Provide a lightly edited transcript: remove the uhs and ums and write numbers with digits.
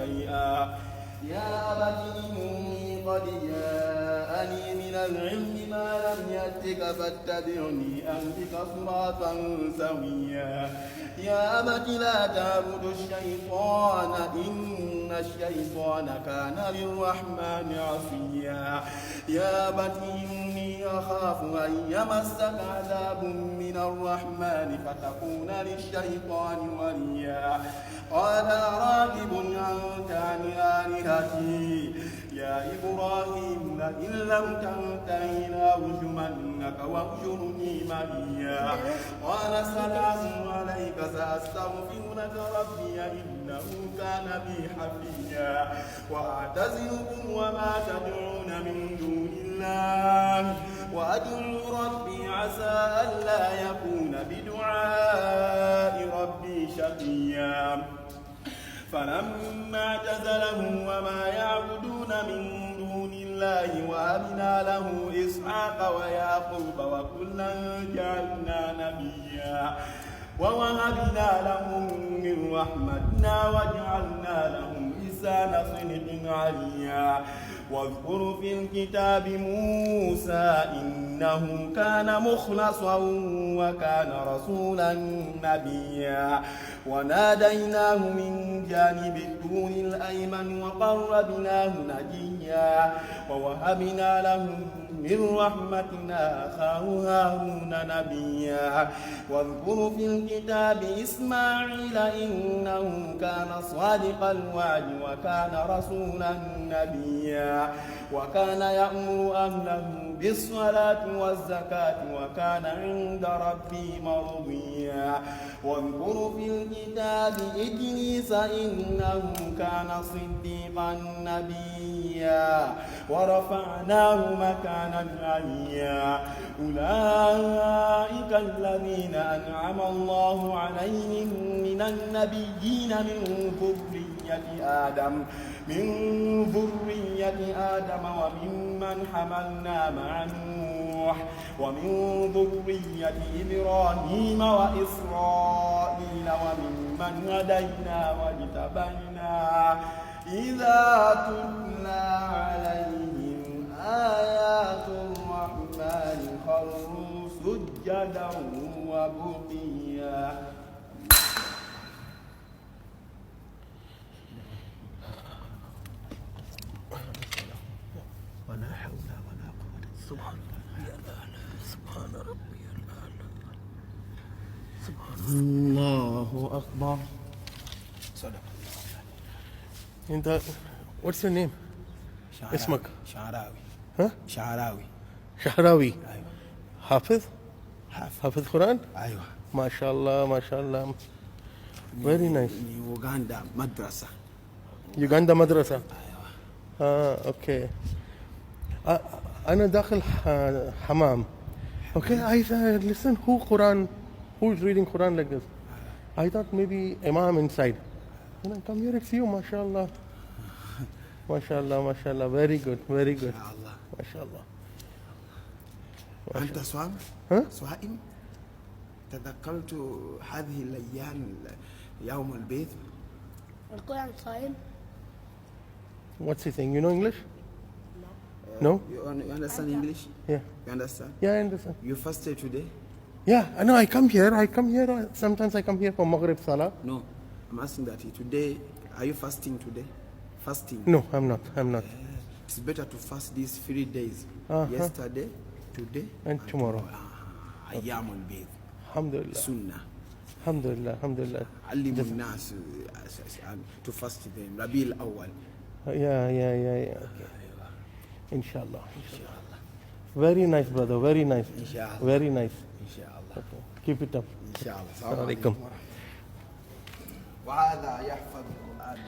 شيئا يا أبت إني قد جاءني من العلم ما لم يأتك فاتبعني أهدك صراطا سويا يا أبت لا تعبد الشيطان إن الشيطان كان للرحمن عصيا يا أبت إني أخاف أن يمسك عذاب من الرحمن فتكون للشيطان وليا قال راغب أنت عن آلهتي يا إبراهيم لئن لم تنته لأرجمنك واهجرني مليا قال سلام عليك سأستغفر لك ربي إنه كان بي حفيا وأعتزلكم وما تدعون من دون الله وأدعو ربي عسى ألا يكون بدعاء ربي شقيا فلما اعتزلهم وما يعبدون من دون الله وهبنا له إسحاق ويعقوب وكلا جعلنا نبيا ووهبنا لهم من رحمتنا وجعلنا لهم لسان صدق عليا واذكر في الكتاب موسى إنه كان مخلصا وكان رسولا نبيا وناديناه من جانب الطور الأيمن وقربناه نجيا ووهبنا له من رحمتنا أخاه هارون نبيا واذكر في الكتاب إسماعيل إنه كان صادق الوعد وكان رسولا نبيا وكان يأمر أهله بالصلاة والزكاة وكان عند ربه مرضيا واذكر في الكتاب إدريس إنه كان صديقا نبيا ورفعناه مكانا عليا أولئك الذين أنعم الله عليهم من النبيين من ذرية آدم وممن حملنا مع نوح ومن ذرية إبراهيم وإسرائيل وممن هدينا واجتبينا إذا تتلى عليهم آيات الرحمن خروا سجدا وبقيا ولا حول ولا قوة سبحان ربي الأعلى سبحان ربي الأعلى سبحان الله أكبر. صدق. أنت what's your name؟ اسمك؟ شعراوي. ها؟ شعراوي. شعراوي. أيوة. حافظ؟ حافظ قرآن؟ أيوة. ما شاء الله ما شاء الله. Very nice. يوغندا مدرسة. يوغندا مدرسة. أيوة. أوكي. أنا داخل حمام. Okay, I said, listen, who is reading Quran like this? I thought maybe Imam inside. When I come here, it's you, mashallah. Mashallah, mashallah. Very good, very good. Mashallah. أنت صائم؟ ها؟ صائم؟ تذكرت هذه الأيام يوم البيت. القرآن صائم. What's he saying? You know English? No? You understand English? Yeah. You understand? Yeah, I understand. You fasted today? Yeah, I know. I come here. Sometimes I come here for Maghrib Salah. No. I'm asking that today, are you fasting today? Fasting? No, I'm not. It's better to fast these 3 days. Yesterday, today, And tomorrow. أيام البيض. Alhamdulillah. Sunnah. Alhamdulillah. علموا الناس to fast them. ربيع الأول. Yeah. Okay. Inshallah. Very nice, brother. Very nice. Inshallah. Very nice. Inshallah. Okay. Keep it up. Inshallah. Assalamu alaikum. وهذا يحفظ القرآن.